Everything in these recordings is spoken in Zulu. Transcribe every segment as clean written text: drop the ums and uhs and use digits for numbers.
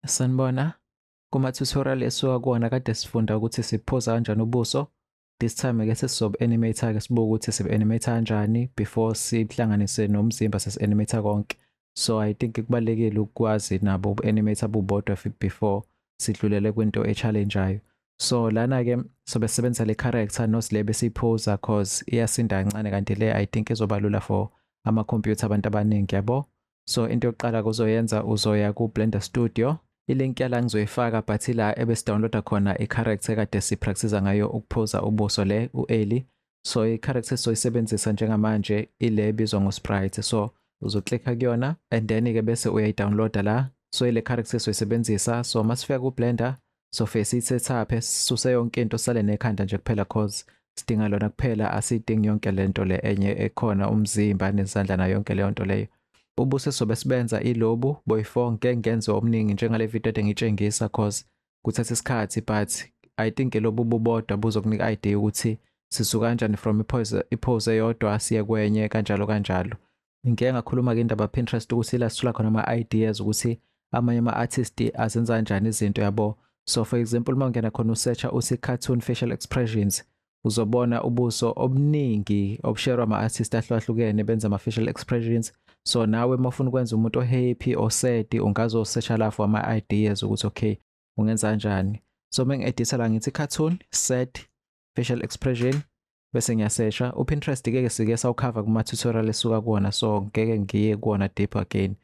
Sanibona, kuma-tutorial esuka kuwona kade sifunda ukuthi siphuza kanjani ubuso. This time-ke sesizobu-animate-ke sibuke ukuthi sibu-animate kanjani before sihlanganise nomzimba sesi-animate konke. So I think kubalulekile ukwazi nabo ubu-animate bubodwa before sidlulele kwinto e-challenge-ayo. So lana-ke sobe sisebenzisa le character not le besiyiphuza cause iyasinda kancane kanti le I think izoba lula for amakhompyutha abantu abaningi yabo. So into yokuqala kuzoyenza uzoya ku-Blender Studio. I-link yala ngizoyifaka but ila ebesi-downloada khona i-character kade sipractice ngayo ukuphuza ubuso le u-Ellie. So i-character sizoyisebenzisa njengamanje ile ebizwa ngo-sprite. So uzoklikha kuyona and then-ke bese uyayi-downloada la. So ile character sizoyisebenzisa. So masifika ku-Blender so face i-setup sisuse yonke into sale nekhanda nje kuphela cause sidinga lona kuphela asidingi yonke lento le enye ekhona umzimba nezandla nayo yonke leyo nto leyo. Ubuso sobe sibenza ilobu boy4 ngeke ngenze omningi njengale video ede ngitshengisa cause kuthatha isikhathi but I think lobu bubodwa buzokunika idea ukuthi sisuka kanjani from ipose eyodwa siye kwenye kanjalo kanjalo. Ngeke ngakhuluma ke indaba Pinterest ukuthi la sithola khona ama-ideas ukuthi amanye ama-artist azenza kanjani izinto yabo. So for example uma ungena khona usearcha uthi cartoon facial expressions uzobona ubuso obuningi obusherwa ama-artist ahlukahlukene benza ama-facial expressions. So nawe mawufuna ukwenza umuntu o-happy or sad ungazosearcha la for ama-ideas ukuthi okay ungenza kanjani. So mengi-editha la ngithi cartoon sad facial expression bese ngiyasearcha. uPinterest-ke sike sawukhava kuma-tutorial esuka kuwona so ngeke ngiye kuwona deep again.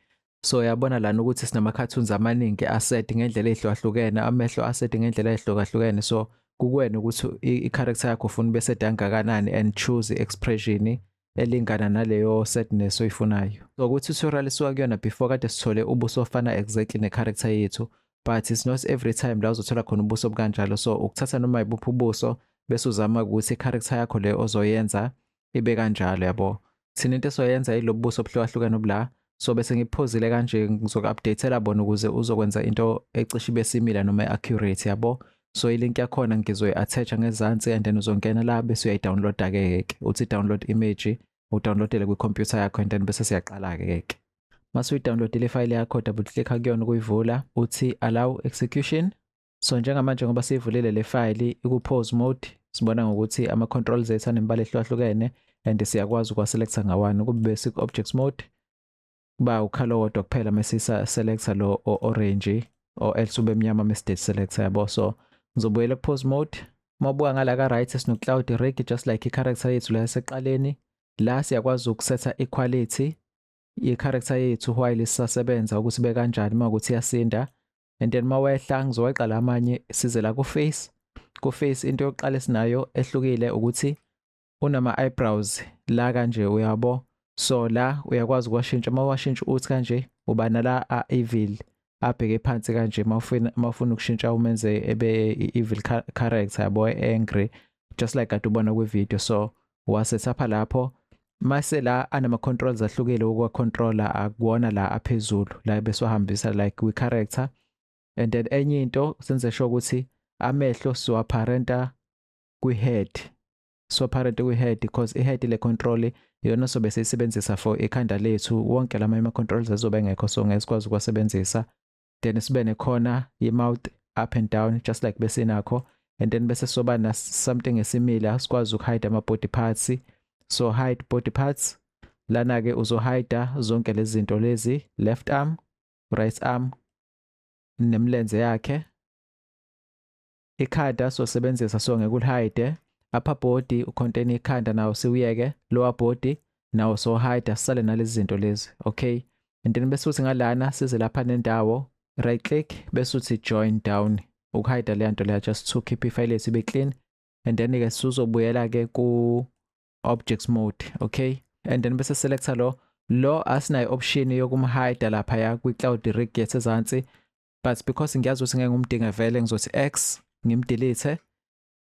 So yabona lana ukuthi sinama-cartoons amaningi ased ngendlela ehlukahlukene, amehlo ased ngendlela ehlukahlukene. So kukuwena ukuthi i-character yakho ufuna ube set kangakanani and choose i-expression elingana naleyo sadness oyifunayo. So ku-tutorial esuka kuyona before kade sithole ubuso ofana exactly ne-character yethu but it's not every time la uzothola khona ubuso obukanjalo. So ukuthatha noma yibuphi ubuso bese uzama ukuthi i-character yakho le ozoyenza ibe kanjalo yabo. Thina into esoyenza yilobu buso obuhlukahlukene obula. So bese ngiphuzile kanje ngizoku-updatela bona ukuze uzokwenza into ecishe ibe similar noma accurate yabo. So ilink yakhona ngizoyi-attach ngezansi and then uzongena la bese uyayi-downloada-ke uthi download image udownloadele kwikhompyutha yakho and then bese siyaqala-ke. Mase uyi-downloadile ifayile yakho double click kuyona ukuyivula uthi allow execution. So njengamanje ngoba siyivulile le file iku-pause mode sibona ngokuthi ama-controls ethu anemibala ehlukahlukene and siyakwazi ukuwa-selecta ngawani kube bese ku-objects mode kuba ukhala wodwa kuphela mesisa-selecta lo orange or else ube mnyama mesi-date selector yabo. So ngizobuyela ku-pause mode. Mawubuka ngala ka-right sino-cloud rig just like i-character yethu la yaseqaleni. La siyakwazi ukusetha i-quality ye-character yethu while sisasebenza ukuthi ibe kanjani mawukuthi iyasinda. And then mawehla ngizoweqa amanye size la ku-face. Ku-face into yokuqala esinayo ehlukile ukuthi unama-eyebrows la kanje uyabo. So la uyakwazi ukuwashintsha mawashintsha uthi kanje uba nala a-evil abheke phansi kanje mawufuna ukushintsha umenze ebe evil character yabo angry just like kade ubona kwi-video. So wasetapha lapho mase la anama-controls ahlukile ukuwa-controller akuwona la aphezulu la bese wahambisa like kwi-character. And then enye into senze sure ukuthi amehlo siwapharenta kwi-head. Siwapharente kwi-head because i-head le control iyona sobe siyisebenzisa for ikhanda lethu. Wonke lama ama-controls azobe engekho so ngeke sikwazi ukuwasebenzisa. Then sibe nekhona i-mouth up and down just like bese nakho. And then bese soba na something similar sikwazi ukuhide ama-body parts. So hide body parts. Lana-ke uzohide zonke lezi zinto lezi, left arm, right arm nemlenze yakhe. Ikhanda sosebenzisa so ngeke ulihide. Upper body ucontain ikhanda nawo siwuyeke. Lower body nawo so hide sisale nalezi zinto lezi. Okay. And then bese uthi ngalana size lapha nendawo right click bese uthi join down ukuhide le nto leya just to keep ifile yethu ibe clean. And then ke sizobuyela ke ku objects mode. Okay. And then bese selecta lo asinayo option yokumhide lapha ya kwi-cloud rig yethu ezansi but because ngiyazi ukuthi ngeke ngumdinga vele ngizothi X ngimdelete.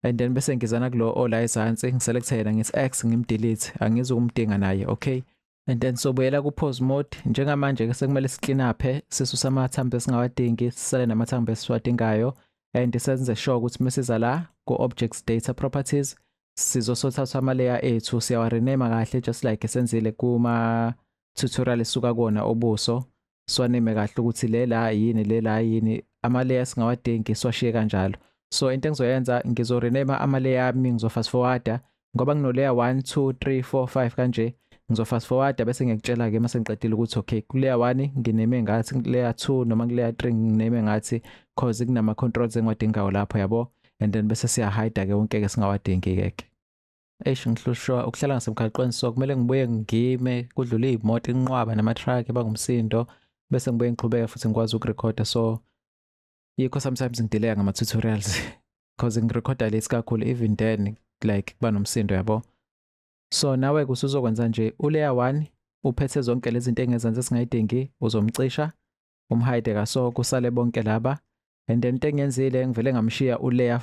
And then bese ngizana kulo ola ezansi ngiselecta yena ngithi X ngimdelete angizokumdinga naye. Okay. And then sobuyela ku-pause mode njengamanje ke sekumele si-clean up sisuse amathambo esingawadingi sisale namathambo esiwadingayo and senze sure ukuthi mesiza la ku-objects data properties sizosothatha ama-layer ethu siyawa-rename kahle just like esenzile kuma-tutorial esuka kuwona obuso. swanime kahle ukuthi lela yini lela yini ama-layers ngawadingi siwashiye kanjalo. So into engizoyenza ngizorename ama-layer ami ngizofast forwarda ngoba ngino-layer 1 2 3 4 5 kanje. Ngizofast forwarda bese ngiyakutshela-ke mase ngiqedile ukuthi okay ku-layer 1 ngineme ngathi, ku-layer 2 noma ku-layer 3 ngineme ngathi cause kunama-controls engiwadingayo lapho yabo, and then bese siyahayida-ke wonke-ke singawadingi-ke. Ngihlushwa ukuhlala ngasemgaqweni, so kumele ngibuye ngime kudlule iy'moto inqwaba nama-truck bangumsindo bese ngibuye ngiqhubeke futhi ngikwazi ukurekhoda. So yikho sometimes ngidelaya ngama-tutorials cause ngirekhoda late kakhulu even then like kuba nomsindo yabo. So nawe-ke usuzokwenza nje u-layer 1 uphethe zonke lezi zinto engezansi esingayidingi uzomcisha umhide kaso kusale bonke laba, and then into engiyenzile ngivele ngamshiya u-layer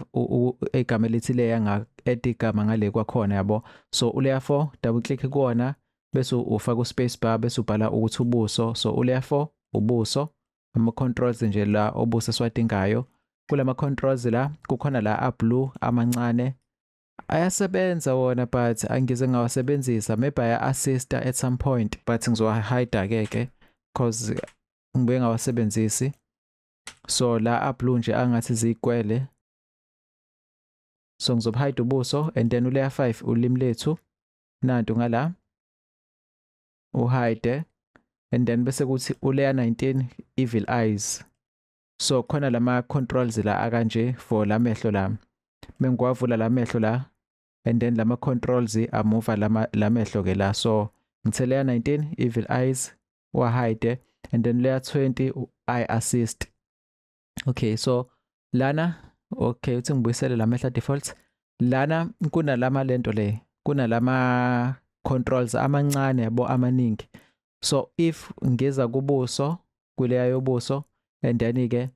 igama elithi layer nga-add igama ngale kwakhona yabo. So u-layer 4 double click kuwona bese ufaka u-space bar bese ubhala ukuthi ubuso. So u-layer 4 ubuso, ama-controls nje la obuso esiwadingayo. Kulama-controls la kukhona la a-blue amancane ayasebenza wona but angize ngawasebenzisa, maybe aya-assista at some point but ngizowahayida-ke cause ngibuye ngawasebenzisi. So la a-blue nje angathi ziyikwele, so ngizobuhayida ubuso, and then u-layer 5 ulimi lethu nantu ngala uhide, and then bese kuthi u-layer 19 evil eyes. So khona lama-controls la akanje for la mehlo la, mengiwavula la mehlo la and then lama-controls amuva la mehlo-ke la. So ngithe layer 19 evil eyes wahide, and then layer 20 eye assist. Okay, so lana okay uthi ngibuyisele la mehla default lana kunalama lento le, kunalama controls amancane yabo amaningi. So if ngiza kubuso kuleya yobuso and then-ke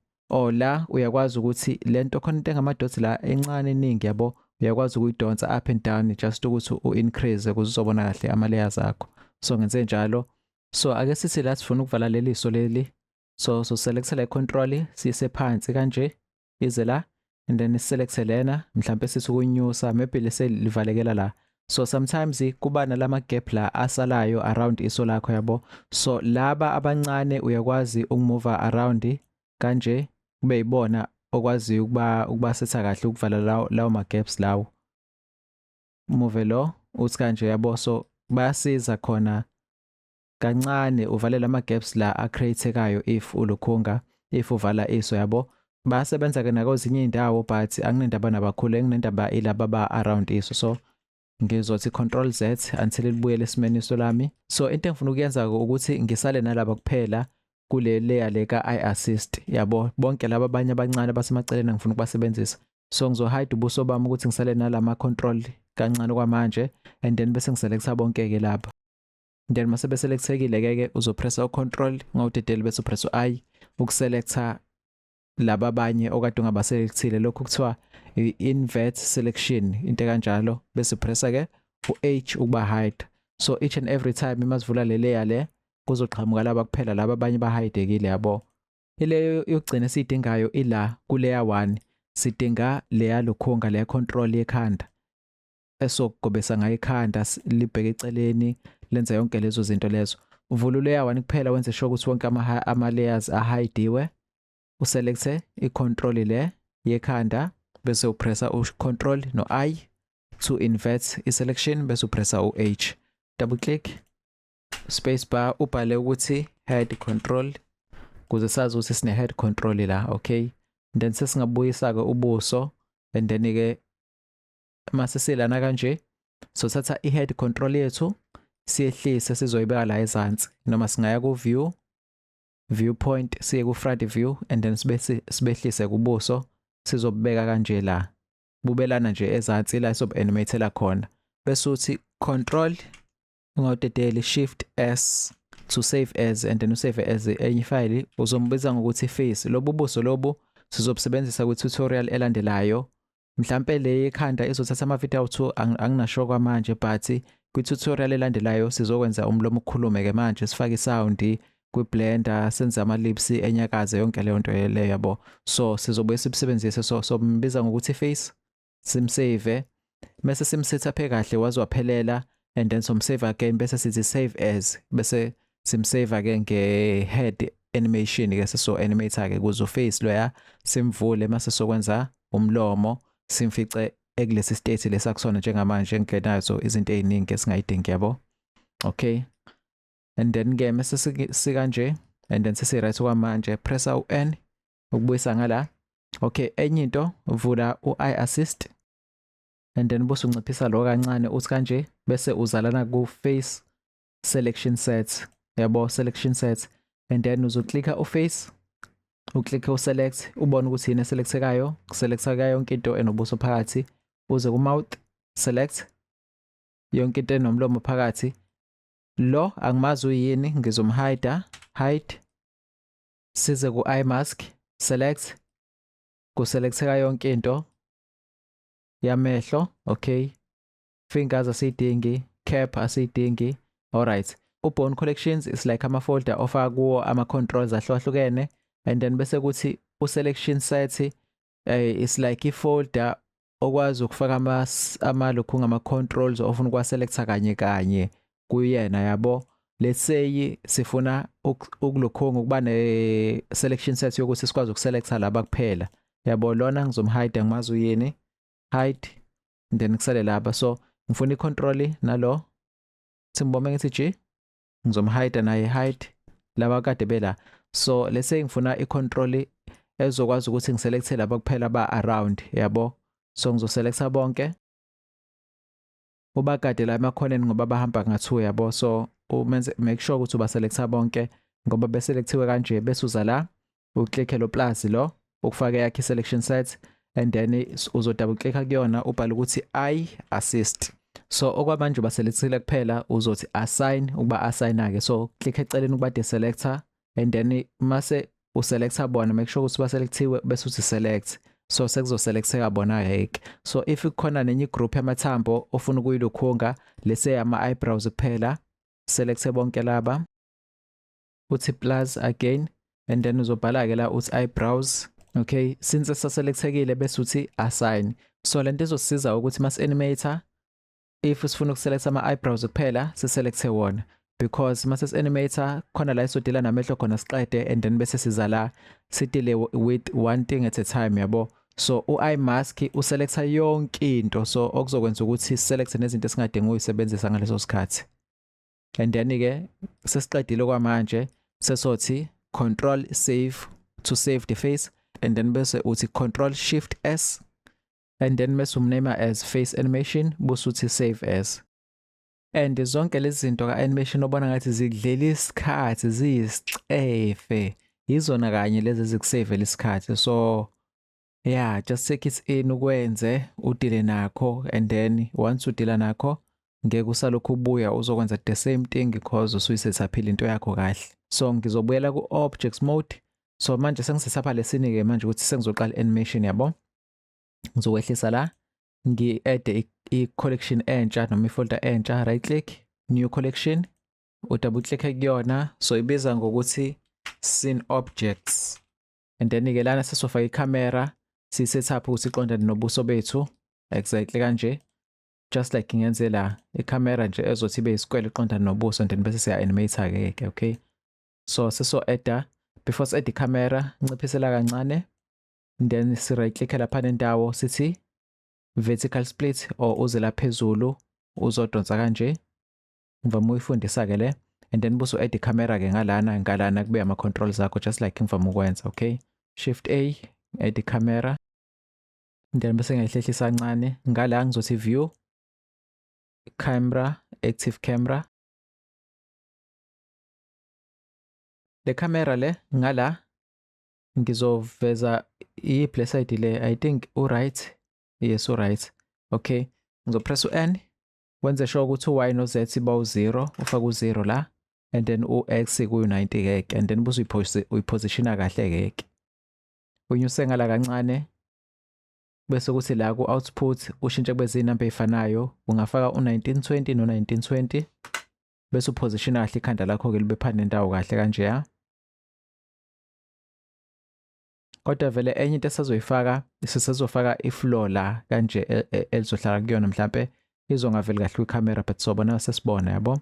la uyakwazi ukuthi lento khona into engama-dots la encane eningi yabo uyakwazi ukuyidonsa up and down just ukuthi u-increase ukuze uzobona kahle ama-layers akho. So ngenze njalo. So ake sithi la sifuna ukuvala leli so leli, so select la control siyise phansi kanje ize la, and then select lena mhlambe sithi ukunyusa maybe lese livalekela la. So sometimes kuba nalama gap la asalayo around iso lakho yabo. So laba abancane uyakwazi ukumove around kanje kube yibona okwazi ukuba setha kahle ukuvala lawo ma gaps lawo. Move lo uthi kanje yabo. So bayasiza khona kancane uvale lama gaps la acreatekayo if ulukhunga, if uvala iso yabo. Basebenza ke nakozinye indawo but anginendaba nabakhulu, enginendaba ilaba ba around iso. So ngizothi control Z until libuyele esimeni solami. So into engifuna ukuyenza ukuthi ngisale nalaba kuphela kule layer le ka eye assist yabo. Bonke laba abanye abancane basemaceleni ngifuna ukubasebenzisa. So ngizohide ubuso bami ukuthi ngisale nalama control kancane kwamanje, and then bese ngiselecta bonke ke lapha. Then mase beselectekile ke uzopressa u-control ngawudedele bese upressa u-I ukuselecta laba abanye okade ungabaselekthile, lokho kuthiwa invert selection into kanjalo. Bese pressa ke u-H ukuba hide. So each and every time masivula le layer le kuzoqhamuka laba kuphela laba abanye bahidekile yabo. Ile yokugcina sidingayo ila ku layer 1 sidinga leya lukhunga leya control yekhanda esokugobesa ngayo ikhanda libheke eceleni lenza yonke lezo zinto lezo. Uvula layer 1 kuphela wenze sure ukuthi wonke ama layers ahidiwe. Uselecte i-control le yekhanda bese upressa u-control no-I to invert i-selection bese upressa u-H. Double click space bar ubhale ukuthi head control kuze sazi ukuthi sine head control la. Okay, then sesingabuyisa ke ubuso, and then ke mase silana kanje so thatha i-head control yethu siyehlise sizoyibeka la ezansi, noma singaya ku viewpoint siye ku front view, and then sibehlise kubuso sizobeka kanje la bubelana nje ezansi la sob animatela khona. Bese uthi control ungawudedeli shift S to save as, and then usave as enye file uzombiza ngokuthi face. Lobu buso lobu sizobusebenzisa ku tutorial elandelayo. Mhlambe le ekhanda izothatha ama video awuthu anginasho kwamanje, but ku tutorial elandelayo sizokwenza umlomo ukukhulume ke manje sifake isound ku Blender senze ama lips enyakaze yonke leyo nto leyo yabo. So sizobuye sibusebenzise so mbiza ngokuthi face simsave bese simsetup kahle wazi waphelela, and then somsave again bese sithi save as bese simsave again nge head animation ke seso animator ke kuze uface loya simvule mase sokwenza umlomo simfice ekulesi state lesakusona njengamanje engenazo izinto eziningi esingayidingi yabo. Okay, and then ke mase sikanje and then sesi right kwamanje press u-N ukubuyisa ngala. Okay, enye into vula u-I assist and then bese unciphisa lo kancane uthi kanje bese uzalana ku face selection sets yabo, selection sets, and then uzoklikha uface uklikhe uselect ubone ukuthi yini eselectekayo, kuselecteka yonke into enobuso phakathi, uze ku mouth select yonke into enomlomo phakathi. Lo angimazi uyini ngizomhide hide, size ku eye mask select kuselecteka yonke into yamehlo. Okay, fingers asidingi, cap asidingi. Alright, u-bone collections is like ama folder ofaka kuwo ama controls ahlukahlukene, and then bese kuthi u-selection set is like i-folder okwazi ukufaka lokhu ngama controls ofuna ukwaselecta kanye kanye kuyena yabo. Let's say sifuna ukulokhonga ukuba ne selection set yokuthi sikwazi ukuselecta laba kuphela yabo. Lona ngizomhide ngimazi uyini hide, and then kusale laba. So ngifuna i-control nalo simbome ngithi G, ngizomhide naye hide laba kade bela. So let's say ngifuna i-control ezokwazi ukuthi ngiselecte laba kuphela ba around yabo. So ngizoselecta bonke ubakade la emakhoneni ngoba bahamba nga2 yabo. So umenze make sure ukuthi uba selecta bonke ngoba beselectiwe kanje, bese uza la uclick lo plus lo ukufaka yakhe selection set, and then uzo double click kuyona ubhala ukuthi I assist. So okwamanje baselectile kuphela uzothi assign ukuba assigna ke. So click eceleni ukuba deselector, and then mase uselecta bona make sure ukuthi baselectiwe bese uthi select. So sekuzoselecteka bona yeke. So if kukhona nenye group yamathambo ofuna ukuyilokhunga, let's say ama eyebrows kuphela, select bonke laba uthi plus again, and then uzobhala ke la uthi eyebrows. Okay, since seselectekile bese uthi assign. So lento izosiza ukuthi mas animator if sifuna ukuselecta ama eyebrows kuphela siselecte wona, because mase animator khona la isodila namehlo khona siqede, and then bese siza la sidile with one thing at a time yabo. So u-eye mask uselecta yonke into, so okuzokwenza ukuthi siselecte nezinto esingadingi uyisebenzisa ngaleso sikhathi. And then ke sesiqedile kwamanje sesothi control save to save the face, and then bese uthi control shift S, and then bese umname as face animation bese uthi save as. And zonke lezi zinto ka animation obona ngathi zikudlela isikhathi ziyisicefe yizona kanye lezi zikusave lesikhathi. So yeah, just take it in ukwenze udile nakho, and then once udila nakho ngeke usalokhu ubuya uzokwenza the same thing because usuyisethapile into yakho kahle. So ngizobuyela ku objects mode. So manje sengisethapha lesini ke manje ukuthi sengizoqala animation yabo. Ngizokwehlisa la ngi-add i-collection entsha noma i-folder entsha, right click new collection udouble click kuyona. So ibiza ngokuthi scene objects, and then ke lana sesofaka i-camera si-setup ukuthi iqondane nobuso bethu exactly kanje, just like ngenze la i-camera nje ezothi ibe isikwele iqondane nobuso, and then bese siya animator ke. Okay, so seso edda before si-add i-camera nciphisela kancane, and then si right click lapha nendawo sithi vertical split or uze la phezulu uzodonsa kanje, ngivama uyifundisa ke le, and then buso add i-camera ke ngalana kube ama controls akho just like ngivama ukwenza. Okay, shift A add i-camera, and then bese ngiyihlehlisa kancane ngala ngizothi view camera active camera. Le camera le ngala ngizoveza i-play side le, I think right. Yes, right. Okay, ngizopress u-N wenze sure ukuthi u-Y no Z iba u0, ufaka u0 la, and then u-X kuyu90 keke, and then buso uyipositiona kahle keke unyuse ngala kancane, bese kuthi la ku output ushintshe kube zinamba ezifanayo, ungafaka u1920 no1920 bese upositiona kahle ikhanda lakho ke libe phana nendawo kahle kanje ya. Kodwa vele enye into esazoyifaka sisezofaka iflow la kanje elizohlala kuyona, mhlambe izongaveli kahle kwicamera but sobona sesibona yabo.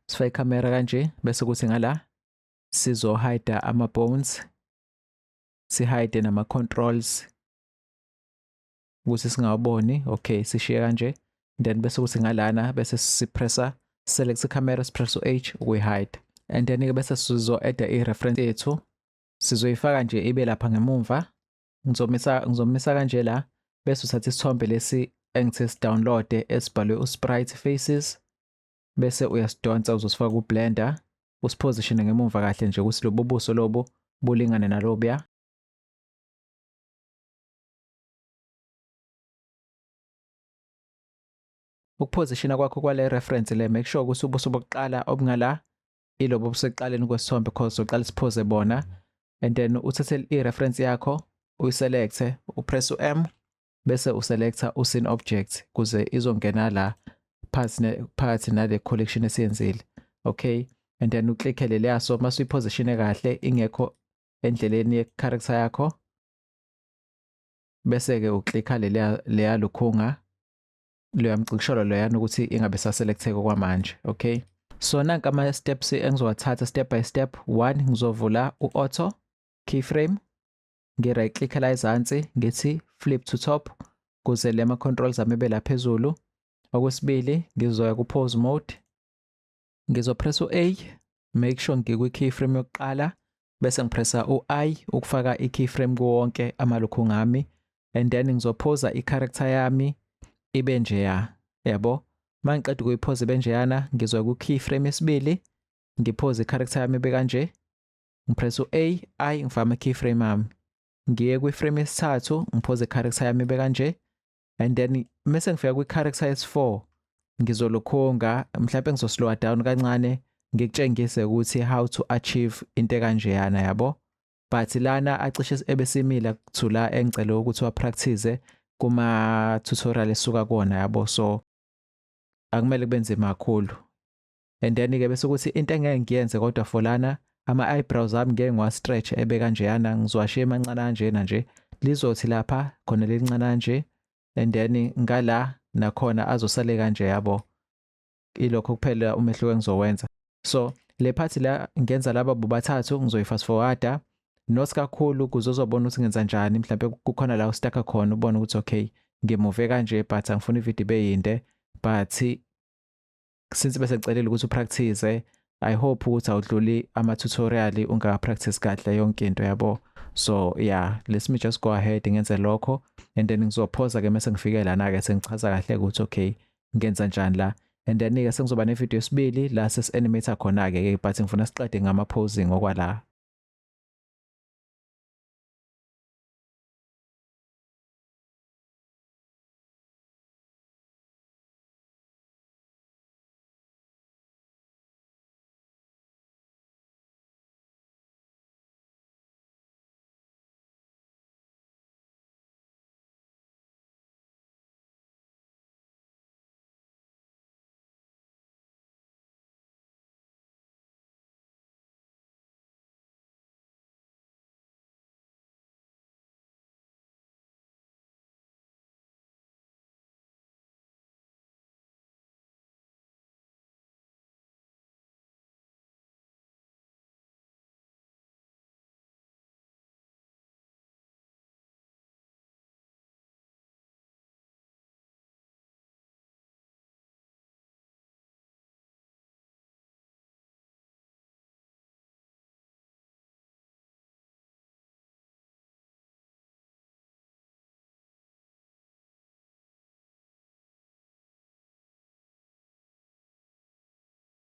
Sifaka icamera kanje bese kuthi ngala sizohide ama-bones, sihide nama-controls ukuthi singawaboni. Okay, sishiye kanje. Then bese kuthi ngalana bese sipressa select camera, sipress u-H ukuyi-hide. And then-ke bese sizo-add i-reference yethu, sizoyifaka nje ibe lapha ngemuva. Ngizomisa kanje la bese uthatha isithombe lesi engithe si-download esibhalwe u-sprite faces, bese uyasidonsa uzosifaka ku-blender, usiposition ngemuva kahle nje ukuthi lobo buso lobo bulingane nalobuya. Ukupositiona kwakho kwale reference le, make sure ukuthi ubuso bokuqala obungala ilobo obusekuqaleni kwesithombe because uqala sipose bona. And then uthathe i-reference yakho uyiselecte, upress u-M bese uselecta u-scene object kuze izongena la phakathi nale collection esiyenzile. Okay, and then uklikhele leya, so mase uyipositione kahle ingekho endleleni ye-character yakho bese-ke uklikha leya lukhunga loya mcikisholo loyana ukuthi ingabe saselecteka kwamanje. Okay, so nanka ama-steps engizowathatha step by step. 1, ngizovula u-auto keyframe, ngi-right click la ezansi ngithi flip to top kuze le ma-controls ami ebe la phezulu. Okwesibili ngizoya ku-pose mode, ngizopressa u-A, make sure ngikwi-keyframe yokuqala bese ngipressa u-I ukufaka i-keyframe kuwonke amalukhunga ami. And then ngizophoza i-character yami ibe njeya, yabo. Uma ngiqeda ukuyiphoza ibe njeyana ngizoya ku-keyframe yesibili, ngiphoze i-character yami ibe kanje, ngipressa u-A, I ngifaka ama-keyframe ami. Ngiye kwi-frame yesithathu ngiphoze i-character yami ibe kanje. And then mase ngifika kwi-character yesi-4 ngizolokhunga, mhlawumbe ngizoslowa down kancane ngikutshengise ukuthi how to achieve into kanjeyana, yabo. But lana acishe ebesimila to la engicela ukuthi wapractice kuma tutorial esuka kuona, yabo. So akumele kube nzima kakhulu. And then-ke bese ukuthi into engeke ngiyenze kodwa for lana ama-eyebrows ami ngeke ngiwa-stretch ebe kanjeyana, ngizowashiya emancane kanjena nje, lizothi lapha khona lelincane kanje. And then ngala nakhona azosale kanje, yabo. Ilokho kuphela umehluko engizowenza. So le part la ngenza laba bobathathu ngizoyi-fast forwarda not kakhulu ukuze uzobona ukuthi ngenza njani. Mhlawumbe kukhona la usitaka khona ubone ukuthi okay ngimuve kanje but angifuni ivideo ibe yinde. But since bese ngicelile ukuthi upractice, I hope ukuthi awudluli ama-tutorial ungaka-practice kahle yonke into, yabo. So yeah, let me just go ahead ngenze lokho and then ngizophoza-ke mase ngifike lana-ke sengichaza kahle ukuthi okay ngenza njani la. And then-ke sengizoba nevideo esibili la sesi-animator khona-ke, but ngifuna siqede ngama-posing okwala.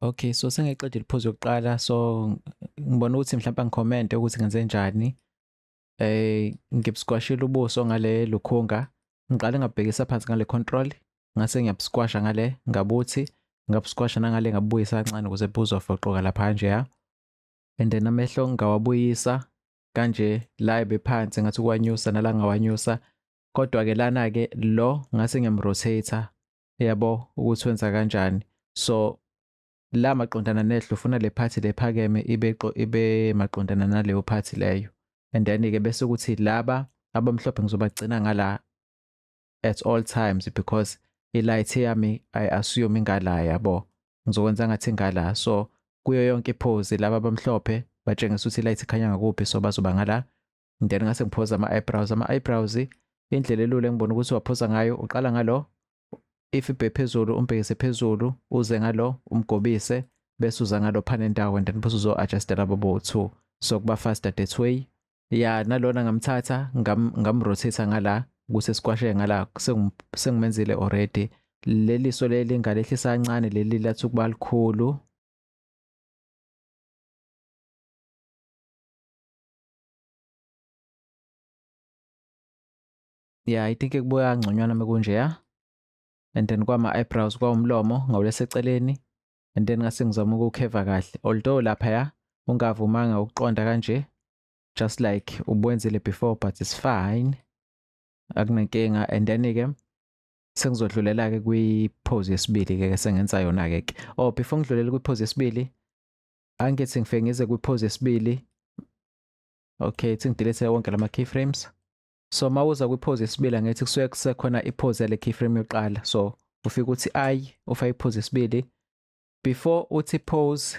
Okay, so sengiqedile iphuzu yokuqala, so ngibona ukuthi mhlawumbe ngicommente ukuthi ngenze njani. Ngibusquashile ubuso ngale lukhunga, ngiqale ngabhekisa phansi ngale control, ngase ngiyabusquasha ngale ngabuthi, ngabusquasha nangale ngabuyisa kancane ukuze buzofoqoka lapha kanje. And then amehlo ngawabuyisa kanje la ebephansi ngathi ukwanyusa nala ngawanyusa, kodwa-ke lana-ke lo ngase ngiyamrotate, yabo, ukuthi wenza kanjani. So la maqondana nehlo ufuna le phathi lephakeme ibe maqondana naleyo phathi leyo. And then-ke bese ukuthi laba abamhlophe ngizobagcina ngala at all times because i-light yami I assume ingala, yabo. Ngizokwenza ngathi ngala, so kuyo yonke ipose laba abamhlophe batshengisa ukuthi i-light ikhanya ngakuphi, so bazoba ngala. Then ngase ngiphoza ama-eyebrows. Ama-eyebrows indlela elula engibona ukuthi uwaphoza ngayo, uqala ngalo, if ibhe phezulu umbhekise phezulu, uze ngalo umgobise, bese uza ngalo phana endawo, and then bese uzo-adjustela bobo 2, so kuba faster that way. Ya nalona ngamthatha ngamrotate ngala ukuthi sikwashe ngala, sengimenzile already. Leliso leli ngalehlisa kancane, leli lathi ukuba likhulu. Yeah, I think kubuya ngconywana mekunje ya. And then kwama-eyebrows kwawumlomo ngawulesa eceleni, and then ngase ngizama ukukheva kahle, although laphaya ungavumanga ukuqonda kanje, just like ubwenzile before, but it's fine, akunankinga. And then-ke sengizodlulela-ke kwi-pose yesibili-ke sengenza yona-ke. Oh, before ngidlulele kwi-pose yesibili, angithi ngifike ngize kwi-pose yesibili. Okay, sengidelete wonke lama keyframes. So mawuza kwi-pose yesibili angithi kusuke kusekhona i-pose yale keyframe yokuqala. So ufika uthi ufake i-pose yesibili. Before uthi pose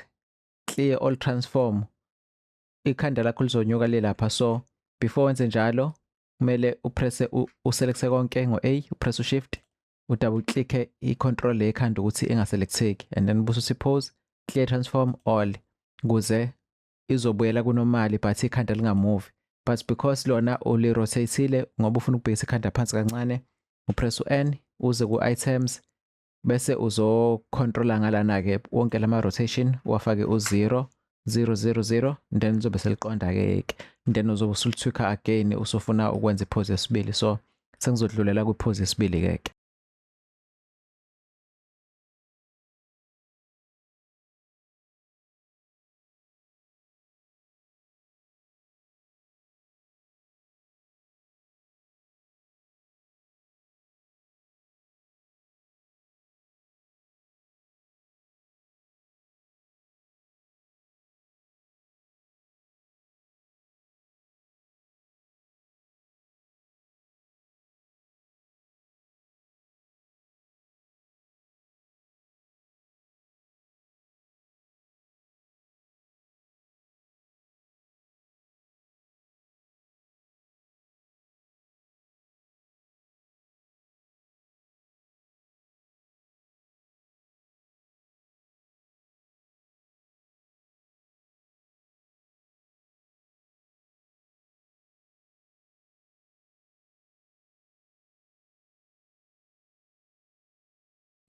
clear all transform, ikhanda lakho lizonyuka le lapha. So before wenze njalo kumele upresse uselecte konke ngo-A, upress u-shift, udouble click i-control le ekhanda ukuthi ingaselecteki, and then bese uthi pose clear transform all ukuze izobuyela kunormal but ikhanda lingamove. But because lona ulirotatile ngoba ufuna ukubhekisa ikhanda phansi kancane, upress u-N uze ku-items, bese uzocontrola ngalana-ke wonke lama rotation wafake u-0 0 0 0, then lizobe seliqonda-ke, then uzobe usulithwikha again usufuna ukwenza ipose yesibili. So sengizodlulela kwipose yesibili-ke.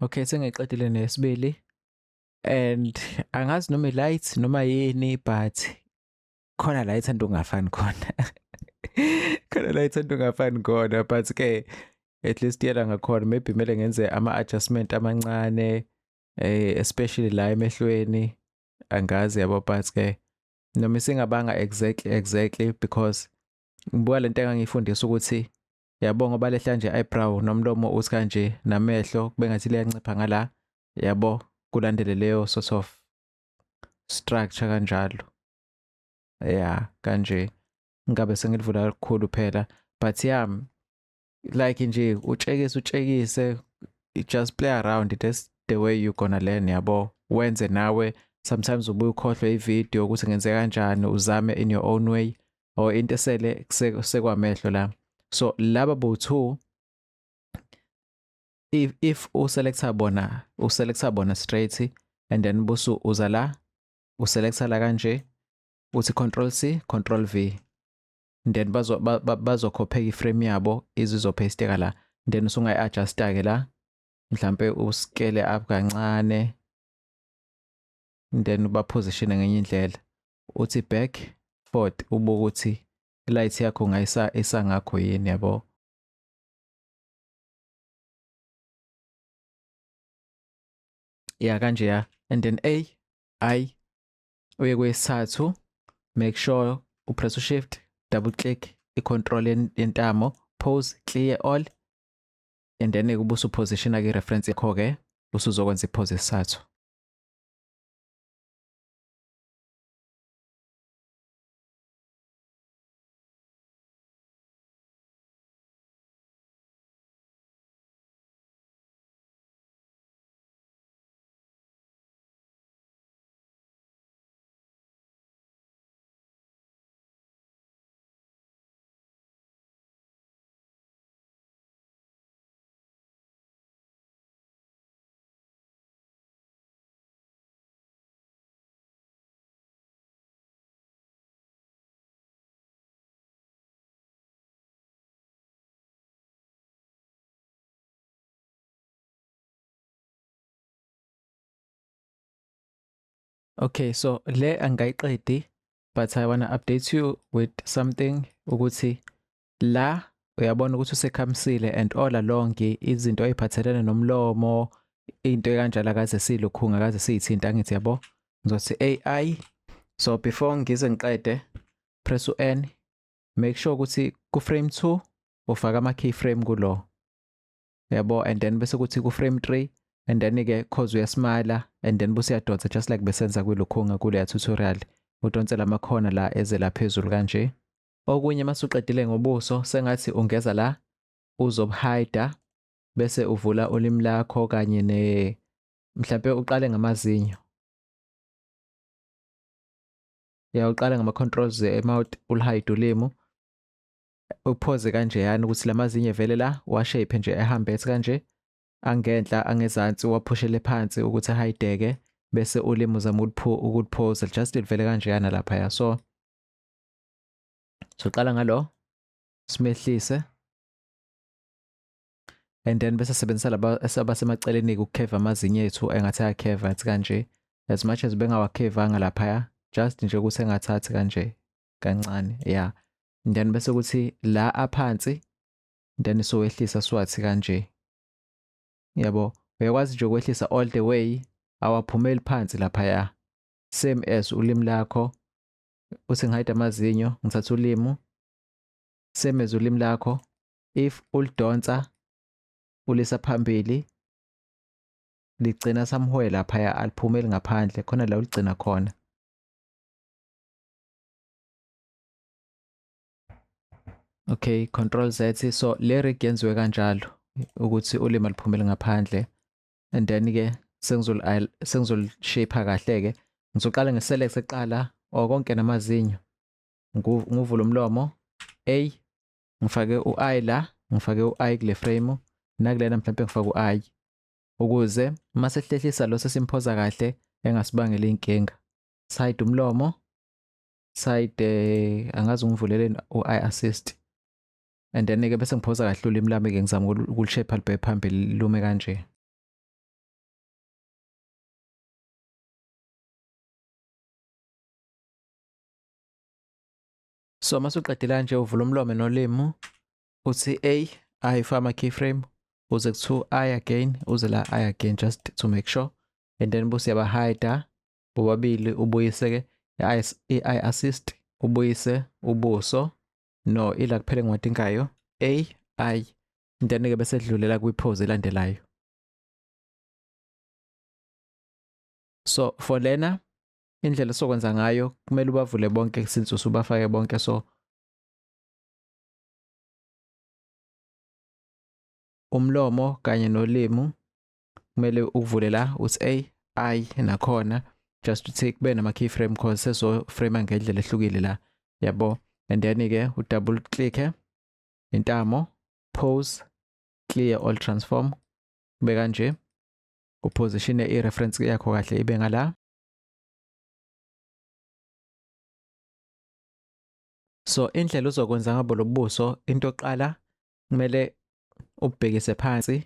Okay, sengiqedile nesibili, and angazi noma i-light noma yini, but khona la ithanda ungafani khona. Khona la ithanda ungafani khona, but-ke at least yena ngakhona maybe kumele ngenze ama-adjustment amancane, especially la emehlweni, angazi yabo, but-ke noma singabanga exactly because ngibuka lento engangifundisa ukuthi yabo ngoba lehla nje eyebrow nomlomo uthi kanje namehlo kube ngathi liyancipha ngala, yabo kulandele leyo sort of structure kanjalo. Yeah, kanje ngabe sengilivula kakhulu phela, but yeah, like nje utshekise, just play around. That's the way you gonna learn, yabo. Wenze nawe, sometimes ubuye ukhohlwe ivideo ukuthi ngenze kanjani, uzame in your own way, or into esele sekwamehlo la. So laba bo-2, if uselecta bona straight, and then busu uza la uselecta la kanje, uthi control C control V, then bazokhopha iframe yabo izizopasteka la, then usungayi-adjusta-ke la, mhlampe uskele up kancane, then ubaposition ngenye indlela, uthi back forward, ubuke ukuthi i-light yakho ngayisa ngakho yini, yabo. Yeah, kanje ya. And then I uye kwesithathu, make sure upress u-shift, double click i-control yentamo, pose clear all, and then ubusu positiona ke reference yakho-ke usuzokwenza ipose yesithathu. Okay, so le angayiqedi, but I wanna update you with something ukuthi la uyabona ukuthi usekhamisile and all along izinto ey'phathelene nomlomo into ekanjalo akaze silukhunga akaze siyithinta angithi yabo ngizothi AI. So before ngize ngiqede press u-N, make sure ukuthi ku-frame 2 ufaka ama-keyframe kulo yabo, and then bese kuthi ku-frame 3 and then-ke cause uyasmile and then bese uyadonsa just like besenza kwilukhunga kuleya tutorial, udonsela amakhona la eze la phezulu kanje. Okunye masuqedile ngobuso sengathi ungeza la uzobuhide bese uvula ulimi lakho kanye mhlambe uqale ngamazinyo. Uqale ngama-controls e-mouth ulihide ulimi. Uphoze kanjeyana ukuthi lamazinyo evele la washape nje ehambe ethi kanje angenhla angezansi waphushele phansi ukuthi ahayideke bese ulimi uzama ukuliphoza just livele kanjeyana lapha. So qala ngalo simehlise and then bese sebenzisa laba esabasemaceleni ukukheva amazinyo ethu engathi ayakheva athi kanje, as much as bengawakhevanga lapha just nje ukuthi engathathi kanje kancane and then bese kuthi la aphansi then sowehlisa swathi kanje yabo. Uyakwazi nje ukwehlisa all the way awaphumeli phansi lapha same as ulimi lakho uthi ngihide amazinyo ngithatha ulimi same as ulimi lakho, if ulidonsa ulisa phambili ligcina somewhere lapha aliphumeli ngaphandle khona la uligcina khona. Okay, control Z. So le rig yenziwe kanjalo ukuthi ulimi aliphumeli ngaphandle and then-ke sengizolishape kahle ke ngizoqala ngeselect eqala konke namazinyo ngivule umlomo A, ngifake u-I la, ngifake u-I kule frame nakulena mhlawumbe ngifake u-I ukuze mase hlehlisa lo sesimphoza kahle engasibangela inkinga. Side umlomo side angazi ngivuleleni u-I assist and then-ke bese ngiphoza kahle ulimi lami-ke ngizama ukulishape libheke phambili lume kanje. So masuqedile kanje uvula umlomo nolimi uthi A, I ufaka ama-keyframe uze ku-2 I again uze la I again just to make sure and then bese uyabahide bobabili ubuyise-ke i assist ubuyise ubuso no ila kuphela engiwadingayo A, I then-ke bese dlulela kwi-pose elandelayo. So for lena indlela sokwenza ngayo kumele ubavule bonke since usubafake bonke, so umlomo kanye nolimi kumele uvule la uthi A, I nakhona just to take kube nama-keyframe cause sezoframe ngendlela ehlukile la yabo, and then-ke u-double click intamo pose clear all transform kube kanje uposition i-reference yakho kahle ibe ngala. So indlela uzokwenza ngabo lobuso into oqala kumele ubhekise phansi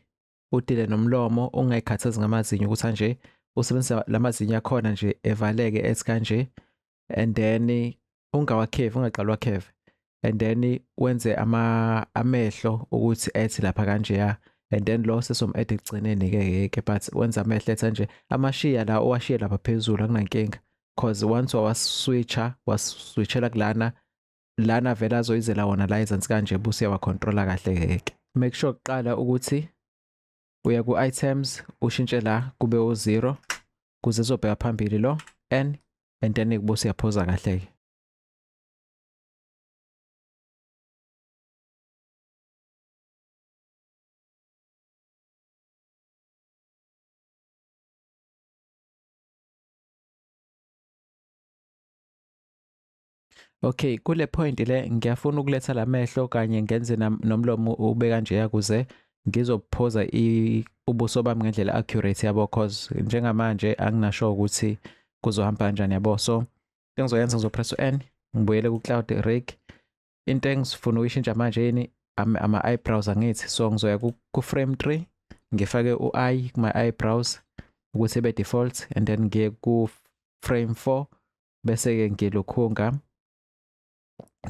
udile nomlomo ungayikhathazi ngamazinyo ukuthi kanje usebenzisa lamazinyo akhona nje evaleke ethi kanje and then ungawakhevi ungaqala wakheve and then wenze amehlo ukuthi ethi lapha kanje and then lo sesom-add ekugcineni-ke but wenza amehlo ethi kanje amashiya la owashiye lapha phezulu akunankinga cause once waswitchela lana vele azoyizela wona la ezansi kanje buse uyawa-controla kahle-ke. Make sure kuqala ukuthi uya ku-items ushintshe la kube u-0 kuze ezobheka phambili lo N and then buse uyaphoza kahle-ke. Okay, kule point le ngiyafuna ukuletha lamehlo kanye ngenze nomlomo ube kanje kuze ngizophoza ubuso bami ngendlela accurate yabo cause njengamanje anginasho ukuthi kuzohamba kanjani yabo. So engizoyenza ngizopress u-N ngibuyele ku-cloud rig. Into engifuna ukuyishintsha manje yini ama-eyebrows angithi, so ngizoya ku-frame 3 ngifake u-I kuma-eyebrows ukuthi ebe default and then ngiye frame 4 bese-ke ngilukhunga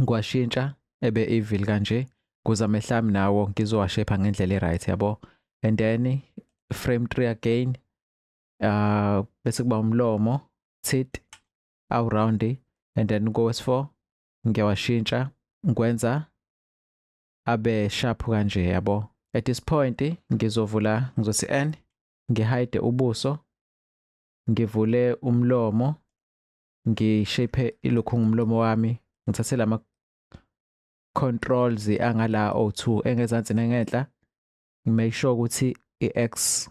ngiwashintsha ebe evil kanje kuze amehlo ami nawo ngizowashape ngendlela e-right yabo. And then frame 3 again bese kuba umlomo teeth awu-round, and then kowesi-4 ngiyawashintsha ngikwenza abe sharp kanje yabo. At this point ngizothi N, ngihide ubuso, ngivule umlomo, ngishape ilokhunga umlomo wami, ngithathe lama controls angala O2 engezansi nengenhla, ngimake sure ukuthi i-X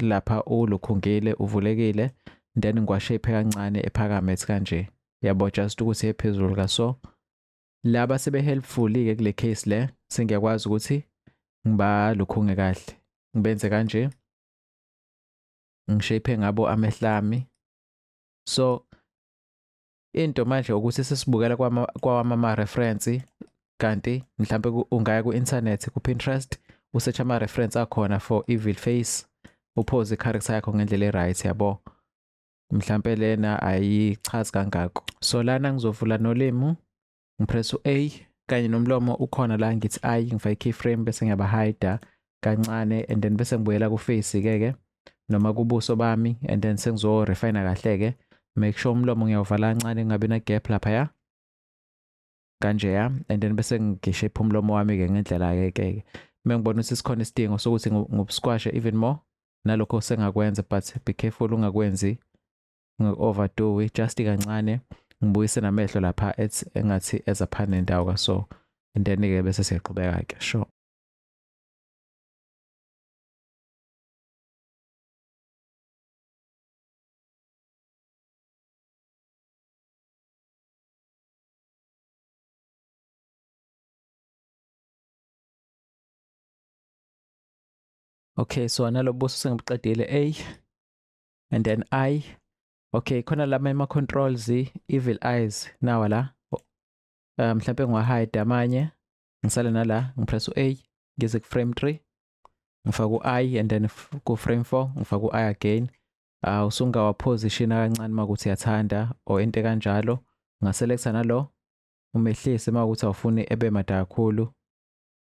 lapha ulokhungile uvulekile, then ngiwashape kancane ephakame kanje yabo, just ukuthi ephezulu kaso. Laba sebe helpful-ke kule case le sengiyakwazi ukuthi ngibalokhunge kahle, ngibenze kanje, ngishape ngabo amehlo ami. So into manje ukuthi sesibukela kwama reference, kanti mhlambe ungaya ku-internet ku-Pinterest usearch ama reference akhona for evil face, upose i-character yakho ngendlela e-right yabo. Mhlambe lena ayichazi kangako. So lana ngizovula nolimi, ngipress u-A kanye nomlomo ukhona la ngithi I, ngifake keyframe bese ngiyabahida kancane, and then bese ngibuyela ku-face-ke noma kubuso bami, and then sengizo-refine kahle-ke. Make sure umlomo ngiyawuvala kancane kungabi na-gap laphaya kanjeya, and then bese ngishape umlomo wami-ke ngendlela-ke. Mengibona ukuthi sikhona isidingo sokuthi ngubusquashe even more, nalokho sengakwenza, but be careful ungakwenzi overdo, just kancane, ngibuyise namehlo lapha engathi ezaphana nendawo kaso, and then-ke bese siyaqhubeka-ke. Sure. Okay, so analobuso sengibuqedile A, and then I. Okay, khona lama ama-controls, evil eyes nawa la. Mhlambe ngiwahide amanye, ngisale nala, ngipress u-A, ngize ku-frame 3, ngifake u-I, and then ku-frame 4 ngifake u-I again. Usungawapositiona kancane makuthi uyathanda or into kanjalo, ungaselecta nalo umehlise makuthi awufuni ebe made kakhulu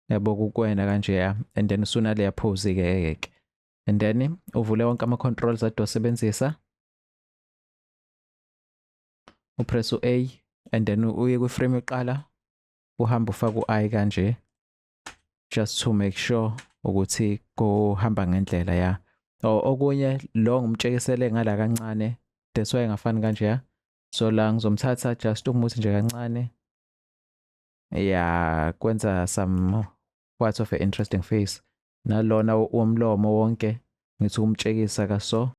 yabo kukwena kanje, and then usunaleya pose-ke, and then uvule wonke ama-controls ade osebenzisa, upress u-A, and then uye kwi-frame yokuqala uhambe ufake u-I kanje, just to make sure ukuthi kuhamba ngendlela ya. Okunye lo ngimtshekisele ngala kancane, that's why ngafani kanje. So la ngizomthatha just umuthi nje kancane, kwenza some part of an interesting face. Nalona womlomo wonke ngithi umtshekisa kaso,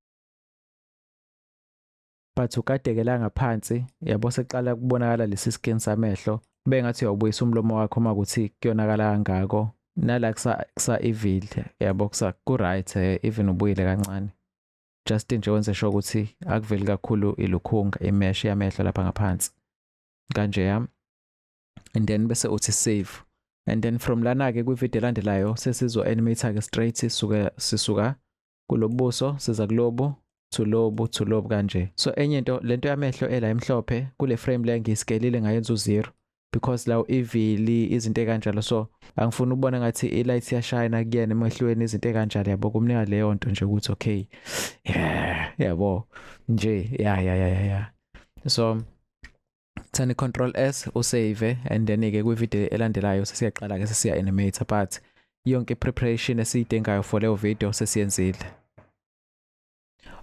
but ukade-ke la ngaphansi yabo seqala kubonakala lesi skin samehlo, bengathi uyawubuyisa umlomo wakho makuthi kuyonakala kangako. Nala kusa evil yabo ku-right, even ubuyile kancane, just nje wenze sure ukuthi akuveli kakhulu ilukhunga, imesh yamehlo lapha ngaphansi kanje. And then bese uthi save, and then from lana-ke kwivideo elandelayo sesizo-animate-ke straight, sisuka kulobuso siza kulobu to lobu kanje. So enye into, lento yamehlo ela emhlophe kule frame le ngiyiskelile ngayenza u-0 because lawo evil izinto kanjalo. So angifuni ukubona ngathi i-light yashayina kuyena emehlweni izinto kanjalo yabo, kumnika leyo nto nje ukuthi okay yabo nje So thani control S usave, and then-ke kwivideo elandelayo sesiyaqala-ke sesiya-animate, but yonke preparation esiyidingayo for leyo video sesiyenzile.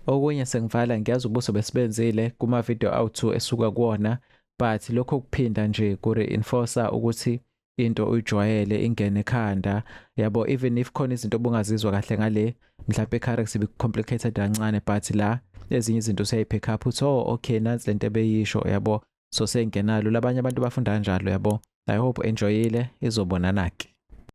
Okunye sengivala, ngiyazi ubuso besibenzile kuma-video awu-2 esuka kuwona, but lokho kuphinda nje ku-reinforce ukuthi into uyijwayele ingene ekhanda yabo. Even if khona izinto obungazizwa kahle ngale, mhlawumbe i-character ibe-complicated kancane, but la ezinye izinto useyayi-pick up uthi okay nansi lento ebeyisho yabo. So sengenalo labanye abantu bafunda kanjalo yabo. I hope enjoyile, izobonana-ke.